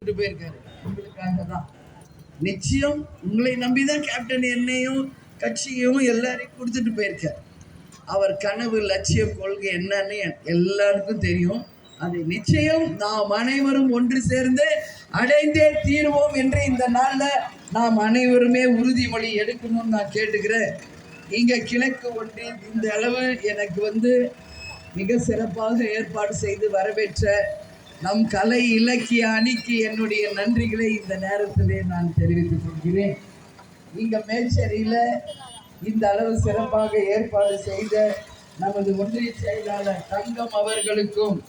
கொடுத்துட்டு போயிருக்காரு. உங்களுக்காக தான். நிச்சயம் உங்களை நம்பிதான் கேப்டன் என்னையும் கட்சியும் எல்லாரையும் கொடுத்துட்டு போயிருக்காரு. அவர் கனவு லட்சிய கொள்கை என்னன்னு எல்லாருக்கும் தெரியும். அதை நிச்சயம் நாம் அனைவரும் ஒன்று சேர்ந்து அடைந்தே தீர்வோம் என்று இந்த நாள்ல நாம் அனைவருமே உறுதிமொழி எடுக்கணும்னு நான் கேட்டுக்கிறேன். இங்க கிழக்கு ஒன்றிய இந்த அளவு எனக்கு மிக சிறப்பாக ஏற்பாடு செய்து வரவேற்ற நம் கலை இலக்கிய அணிக்கு என்னுடைய நன்றிகளை இந்த நேரத்திலே நான் தெரிவித்துக் கொள்கிறேன். இங்க மேச்சேரியில இந்த அளவு சிறப்பாக ஏற்பாடு செய்த நமது ஒன்றிய செயலாளர் தங்கம் அவர்களுக்கும்,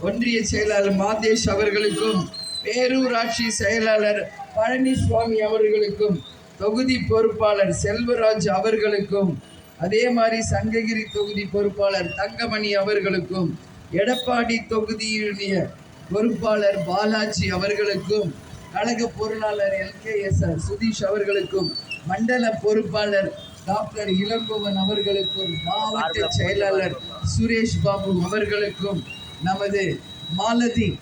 ஒன்றிய செயலாளர் மாதேஷ் அவர்களுக்கும், பேரூராட்சி செயலாளர் பழனிசுவாமி அவர்களுக்கும், தொகுதி பொறுப்பாளர் செல்வராஜ் அவர்களுக்கும், அதே மாதிரி சங்ககிரி தொகுதி பொறுப்பாளர் தங்கமணி அவர்களுக்கும், எடப்பாடி தொகுதியுடைய பொறுப்பாளர் பாலாஜி அவர்களுக்கும், கழக பொருளாளர் LKS சுதீஷ் அவர்களுக்கும், மண்டல பொறுப்பாளர் டாக்டர் இளங்கோவன் அவர்களுக்கும், மாவட்ட செயலாளர் சுரேஷ் பாபு அவர்களுக்கும், நமது மாலதி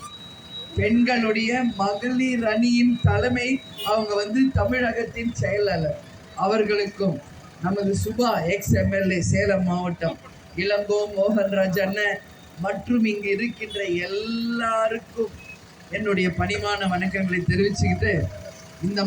பெண்களுடைய மகளிர் அணியின் தலைமை அவங்க தமிழகத்தின் செயலாளர் அவர்களுக்கும், நமது சுபா எக்ஸ்-MLA சேலம் மாவட்டம் இளங்கோ மோகன்ராஜ் அண்ணன் மற்றும் இங்கு இருக்கின்ற எல்லாருக்கும் என்னுடைய பணிவான வணக்கங்களை தெரிவிச்சுக்கிட்டு இந்த